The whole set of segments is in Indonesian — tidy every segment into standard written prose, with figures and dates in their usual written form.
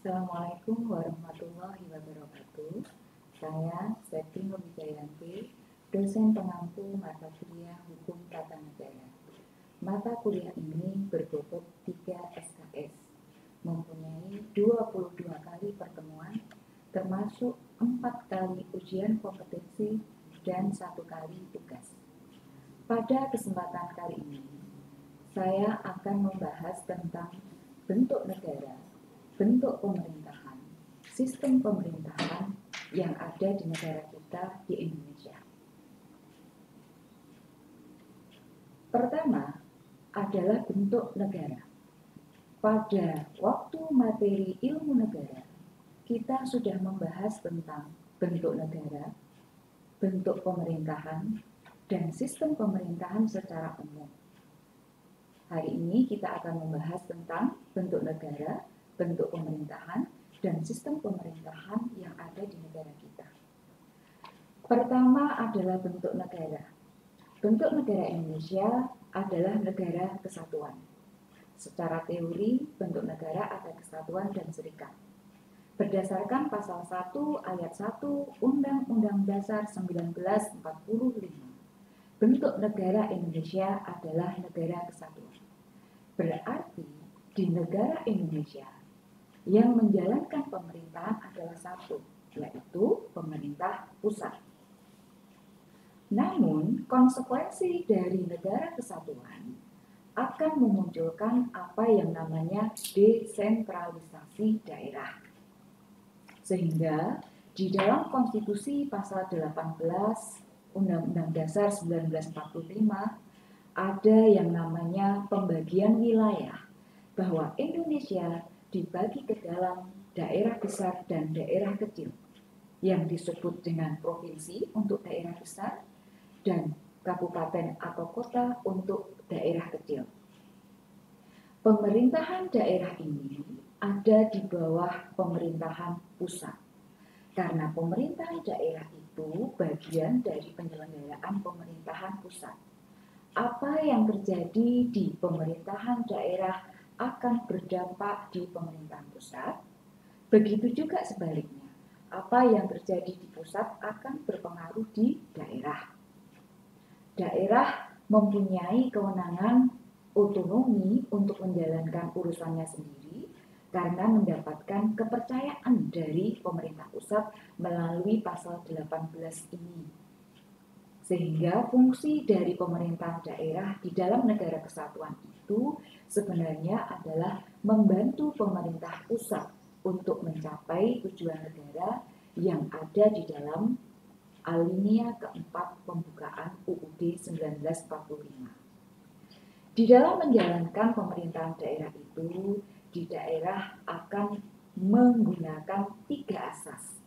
Assalamualaikum warahmatullahi wabarakatuh. Saya Septi Nurwijayanti, dosen pengampu mata kuliah Hukum Tata Negara. Mata kuliah ini berbobot 3 SKS, mempunyai 22 kali pertemuan, termasuk 4 kali ujian kompetensi dan 1 kali tugas. Pada kesempatan kali ini, saya akan membahas tentang bentuk negara, bentuk pemerintahan, sistem pemerintahan yang ada di negara kita di Indonesia. Pertama adalah bentuk negara. Pada waktu materi ilmu negara, kita sudah membahas tentang bentuk negara, bentuk pemerintahan, dan sistem pemerintahan secara umum. Hari ini kita akan membahas tentang bentuk negara, bentuk pemerintahan, dan sistem pemerintahan yang ada di negara kita. Pertama adalah bentuk negara. Bentuk negara Indonesia adalah negara kesatuan. Secara teori, bentuk negara ada kesatuan dan serikat. Berdasarkan pasal 1 ayat 1 Undang-Undang Dasar 1945, bentuk negara Indonesia adalah negara kesatuan. Berarti di negara Indonesia yang menjalankan pemerintahan adalah satu, yaitu pemerintah pusat. Namun, konsekuensi dari negara kesatuan akan memunculkan apa yang namanya desentralisasi daerah. Sehingga di dalam konstitusi pasal 18 Undang-Undang Dasar 1945 ada yang namanya pembagian wilayah, bahwa Indonesia dibagi ke dalam daerah besar dan daerah kecil, yang disebut dengan provinsi untuk daerah besar dan kabupaten atau kota untuk daerah kecil. Pemerintahan daerah ini ada di bawah pemerintahan pusat, karena pemerintahan daerah itu bagian dari penyelenggaraan pemerintahan pusat. Apa yang terjadi di pemerintahan daerah akan berdampak di pemerintahan pusat, begitu juga sebaliknya. Apa yang terjadi di pusat akan berpengaruh di daerah. Daerah mempunyai kewenangan otonomi untuk menjalankan urusannya sendiri karena mendapatkan kepercayaan dari pemerintah pusat melalui pasal 18 ini. Sehingga fungsi dari pemerintah daerah di dalam negara kesatuan itu sebenarnya adalah membantu pemerintah pusat untuk mencapai tujuan negara yang ada di dalam alinea keempat pembukaan UUD 1945. Di dalam menjalankan pemerintahan daerah itu, di daerah akan menggunakan 3 asas.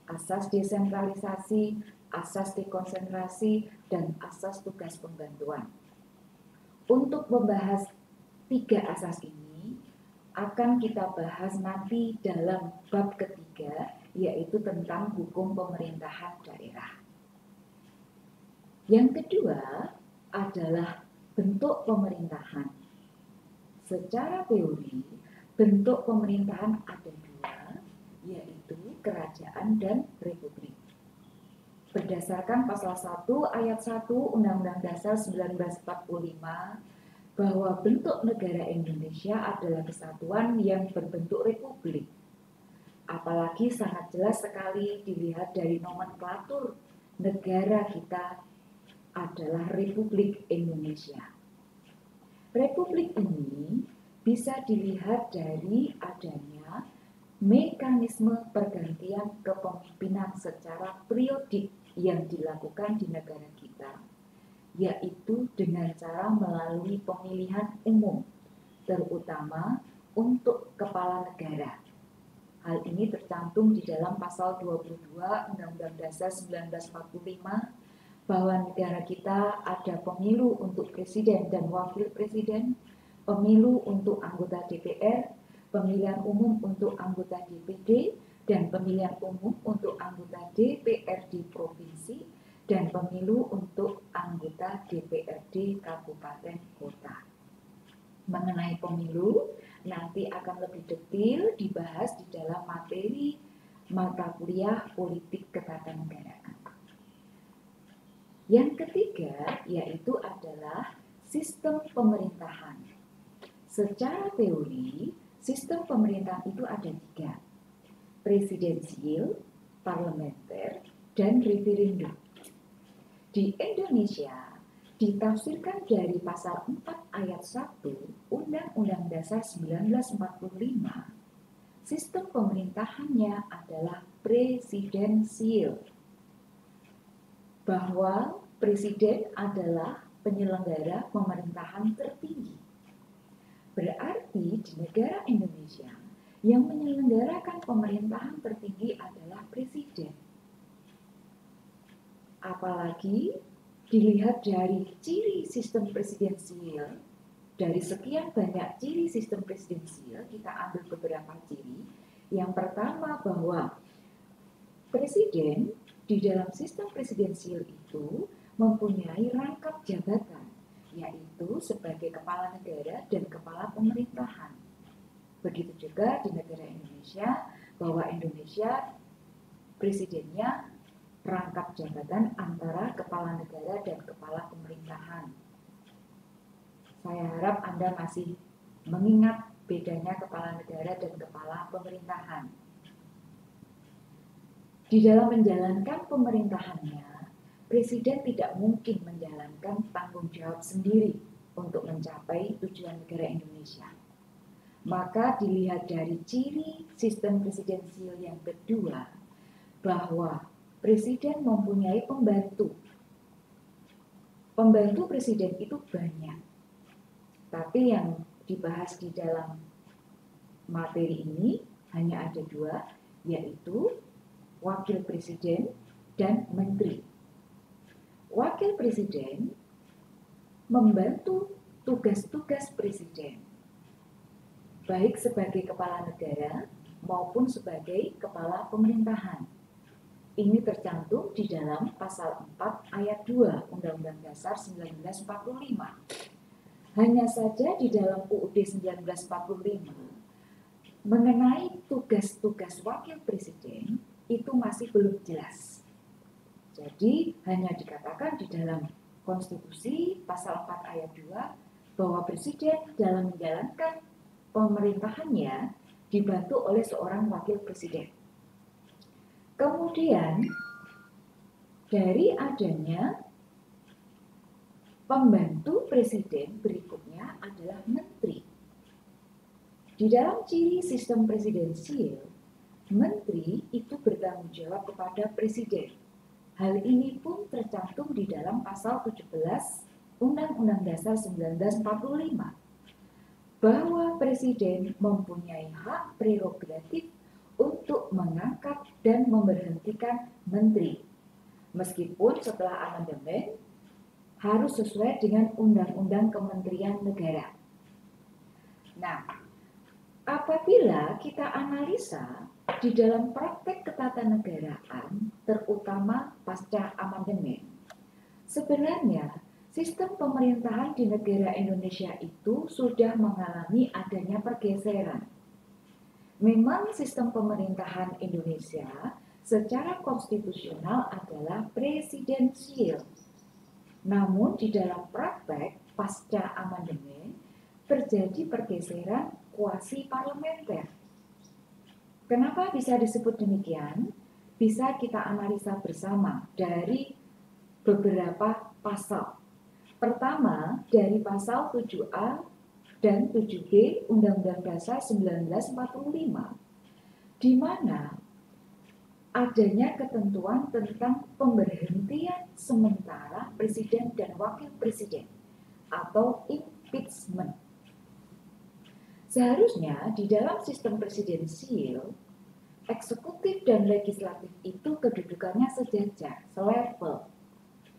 Asas desentralisasi, asas dekonsentrasi, dan asas tugas pembantuan. Untuk membahas 3 asas ini, akan kita bahas nanti dalam bab ketiga, yaitu tentang hukum pemerintahan daerah. Yang kedua adalah bentuk pemerintahan. Secara teori, bentuk pemerintahan ada 2, yaitu kerajaan dan republik. Berdasarkan pasal 1 ayat 1 Undang-Undang Dasar 1945, bahwa bentuk negara Indonesia adalah kesatuan yang berbentuk republik. Apalagi sangat jelas sekali dilihat dari nomenklatur negara kita adalah Republik Indonesia. Republik ini bisa dilihat dari adanya mekanisme pergantian kepemimpinan secara periodik yang dilakukan di negara kita, yaitu dengan cara melalui pemilihan umum, terutama untuk kepala negara. Hal ini tercantum di dalam pasal 22 Undang-Undang Dasar 1945, bahwa negara kita ada pemilu untuk presiden dan wakil presiden, pemilu untuk anggota DPR, pemilihan umum untuk anggota DPD, dan pemilihan umum untuk anggota DPRD provinsi, dan pemilu untuk anggota DPRD kabupaten kota. mengenai pemilu nanti akan lebih detail dibahas di dalam materi mata kuliah politik ketatanegaraan. Yang ketiga yaitu adalah sistem pemerintahan. Secara teori, sistem pemerintahan itu ada 3, presidensial, parlementer, dan referendum. Di Indonesia, ditafsirkan dari pasal 4 ayat 1 Undang-Undang Dasar 1945, sistem pemerintahannya adalah presidensial, bahwa presiden adalah penyelenggara pemerintahan tertinggi. Berarti di negara Indonesia yang menyelenggarakan pemerintahan tertinggi adalah presiden. Apalagi dilihat dari ciri sistem presidensial, dari sekian banyak ciri sistem presidensial, kita ambil beberapa ciri. Yang pertama bahwa presiden di dalam sistem presidensial itu mempunyai rangkap jabatan, yaitu sebagai kepala negara dan kepala pemerintahan. Begitu juga di negara Indonesia, bahwa Indonesia presidennya rangkap jabatan antara kepala negara dan kepala pemerintahan. Saya harap Anda masih mengingat bedanya kepala negara dan kepala pemerintahan. Di dalam menjalankan pemerintahannya, Presiden tidak mungkin menjalankan tanggung jawab sendiri untuk mencapai tujuan negara Indonesia. Maka dilihat dari ciri sistem presidensial yang kedua, bahwa Presiden mempunyai pembantu. Pembantu Presiden itu banyak. Tapi yang dibahas di dalam materi ini hanya ada 2, yaitu Wakil Presiden dan Menteri. Wakil Presiden membantu tugas-tugas Presiden, baik sebagai kepala negara maupun sebagai kepala pemerintahan. Ini tercantum di dalam pasal 4 ayat 2 Undang-Undang Dasar 1945. Hanya saja di dalam UUD 1945 mengenai tugas-tugas wakil presiden itu masih belum jelas. Jadi hanya dikatakan di dalam konstitusi pasal 4 ayat 2 bahwa presiden dalam menjalankan pemerintahannya dibantu oleh seorang wakil presiden. Kemudian dari adanya pembantu presiden berikutnya adalah menteri. Di dalam ciri sistem presidensial, menteri itu bertanggung jawab kepada presiden. Hal ini pun tercantum di dalam pasal 17 Undang-Undang Dasar 1945 bahwa presiden mempunyai hak prerogatif untuk mengangkat dan memberhentikan menteri, meskipun setelah amandemen harus sesuai dengan Undang-Undang Kementerian Negara. Nah, apabila kita analisa di dalam praktek ketatanegaraan, terutama pasca amandemen, sebenarnya sistem pemerintahan di negara Indonesia itu sudah mengalami adanya pergeseran. Memang sistem pemerintahan Indonesia secara konstitusional adalah presidensial. Namun di dalam praktek pasca amandemen terjadi pergeseran kuasi parlementer. Kenapa bisa disebut demikian? Bisa kita analisa bersama dari beberapa pasal. Pertama, dari pasal 7A dan 7B Undang-Undang Dasar 1945, di mana adanya ketentuan tentang pemberhentian sementara presiden dan wakil presiden atau impeachment. Seharusnya di dalam sistem presidensial, eksekutif dan legislatif itu kedudukannya sejajar, selevel.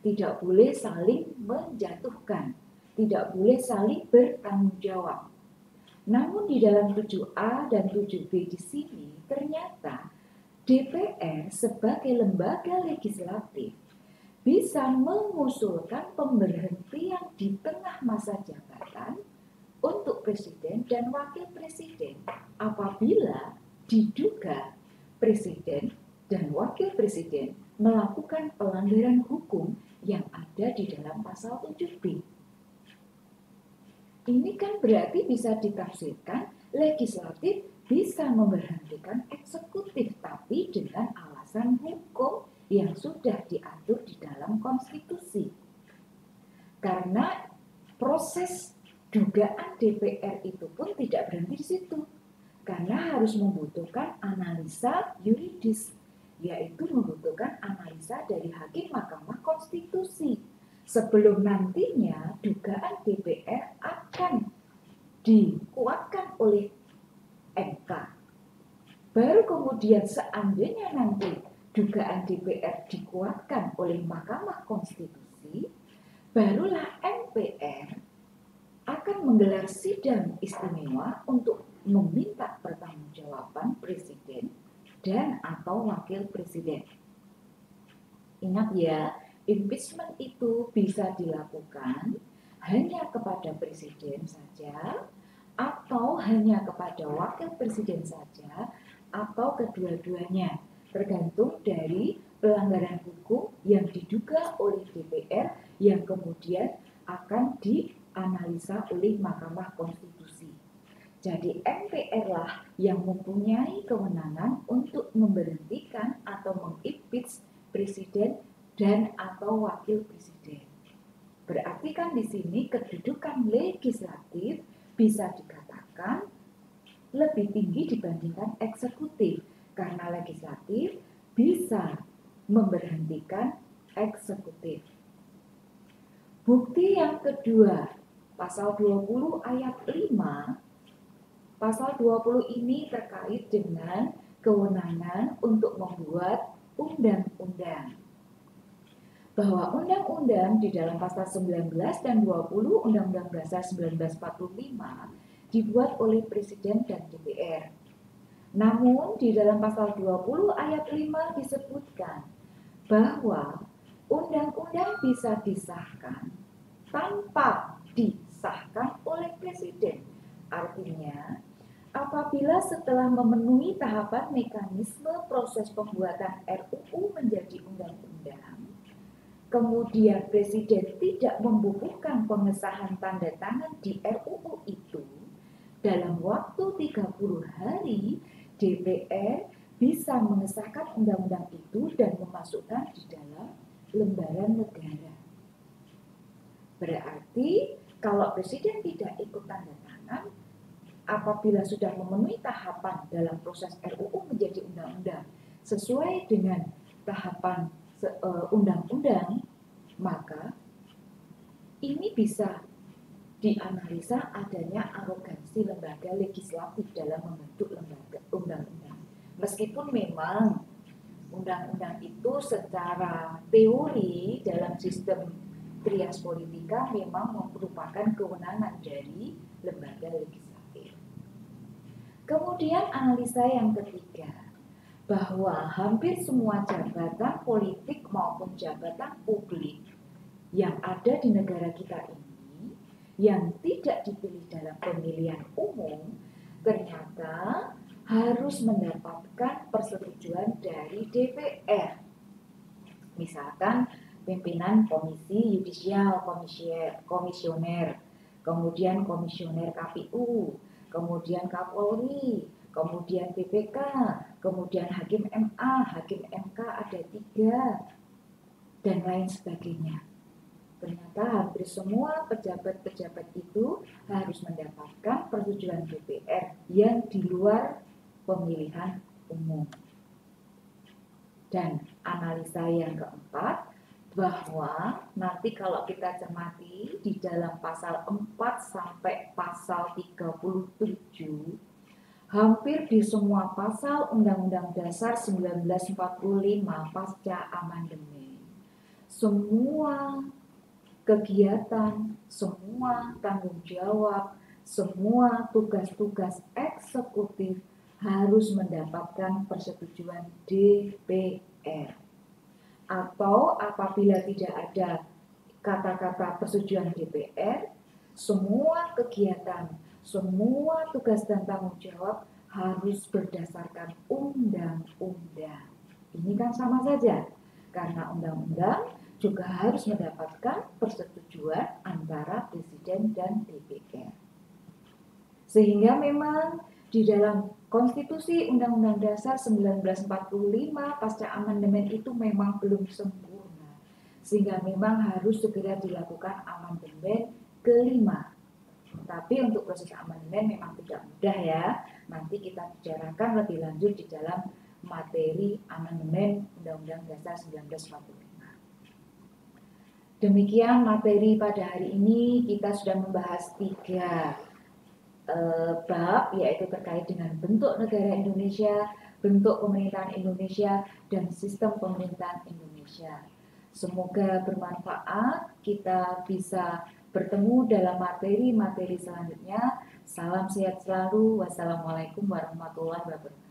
Tidak boleh saling menjatuhkan, tidak boleh saling bertanggung jawab. Namun di dalam 7A dan 7B di sini ternyata DPR sebagai lembaga legislatif bisa mengusulkan pemberhentian di tengah masa jabatan untuk presiden dan wakil presiden apabila diduga presiden dan wakil presiden melakukan pelanggaran hukum yang ada di dalam pasal 7B. Ini kan berarti bisa ditafsirkan legislatif bisa memberhentikan eksekutif, tapi dengan alasan hukum yang sudah diatur di dalam konstitusi. Karena proses dugaan DPR itu pun tidak berhenti di situ, karena harus membutuhkan analisa yuridis, yaitu membutuhkan analisa dari hakim Mahkamah Konstitusi sebelum nantinya dugaan DPR akan dikuatkan oleh MK. Baru kemudian seandainya nanti dugaan DPR dikuatkan oleh Mahkamah Konstitusi, barulah MPR akan menggelar sidang istimewa untuk meminta pertanggungjawaban presiden dan atau wakil presiden. Ingat ya, impeachment itu bisa dilakukan hanya kepada presiden saja, atau hanya kepada wakil presiden saja, atau kedua-duanya, tergantung dari pelanggaran hukum yang diduga oleh DPR yang kemudian akan dianalisa oleh Mahkamah Konstitusi. Jadi MPR lah yang mempunyai kewenangan untuk memberhentikan atau mengimpeach presiden dan atau wakil presiden. Berarti kan di sini kedudukan legislatif bisa dikatakan lebih tinggi dibandingkan eksekutif, karena legislatif bisa memberhentikan eksekutif. Bukti yang kedua, pasal 20 ayat 5. Pasal 20 ini terkait dengan kewenangan untuk membuat undang-undang. Bahwa undang-undang di dalam pasal 19 dan 20 Undang-Undang Dasar 1945 dibuat oleh Presiden dan DPR. Namun di dalam pasal 20 ayat 5 disebutkan bahwa undang-undang bisa disahkan tanpa disahkan oleh Presiden. Artinya, apabila setelah memenuhi tahapan mekanisme proses pembuatan RUU menjadi undang-undang, kemudian Presiden tidak membubuhkan pengesahan tanda tangan di RUU itu, dalam waktu 30 hari DPR bisa mengesahkan undang-undang itu dan memasukkan di dalam lembaran negara. Berarti kalau Presiden tidak ikut tanda tangan, apabila sudah memenuhi tahapan dalam proses RUU menjadi undang-undang sesuai dengan tahapan undang-undang, maka ini bisa dianalisa adanya arogansi lembaga legislatif dalam membentuk lembaga undang-undang. Meskipun memang undang-undang itu secara teori dalam sistem trias politika memang merupakan kewenangan dari lembaga legislatif. Kemudian analisa yang ketiga, bahwa hampir semua jabatan politik maupun jabatan publik yang ada di negara kita ini yang tidak dipilih dalam pemilihan umum ternyata harus mendapatkan persetujuan dari DPR. Misalkan pimpinan komisi yudisial, komisioner, kemudian komisioner KPU, kemudian Kapolri, kemudian BPK, kemudian Hakim MA, Hakim MK ada 3, dan lain sebagainya. Ternyata hampir semua pejabat-pejabat itu harus mendapatkan persetujuan DPR yang di luar pemilihan umum. Dan analisa yang keempat, bahwa nanti kalau kita cermati di dalam pasal 4 sampai pasal 37, hampir di semua pasal Undang-Undang Dasar 1945 pasca amandemen, semua kegiatan, semua tanggung jawab, semua tugas-tugas eksekutif harus mendapatkan persetujuan DPR. Atau apabila tidak ada kata-kata persetujuan DPR, semua kegiatan, semua tugas dan tanggung jawab harus berdasarkan undang-undang. Ini kan sama saja, karena undang-undang juga harus mendapatkan persetujuan antara Presiden dan DPR. Sehingga memang di dalam Konstitusi Undang-Undang Dasar 1945 pasca amandemen itu memang belum sempurna. Sehingga memang harus segera dilakukan amandemen kelima. Tapi untuk proses amandemen memang tidak mudah ya. Nanti kita bicarakan lebih lanjut di dalam materi amandemen Undang-Undang Dasar 1945. Demikian materi pada hari ini, kita sudah membahas 3 bab, yaitu terkait dengan bentuk negara Indonesia, bentuk pemerintahan Indonesia, dan sistem pemerintahan Indonesia. Semoga bermanfaat, kita bisa bertemu dalam materi-materi selanjutnya. Salam sehat selalu. Wassalamualaikum warahmatullahi wabarakatuh.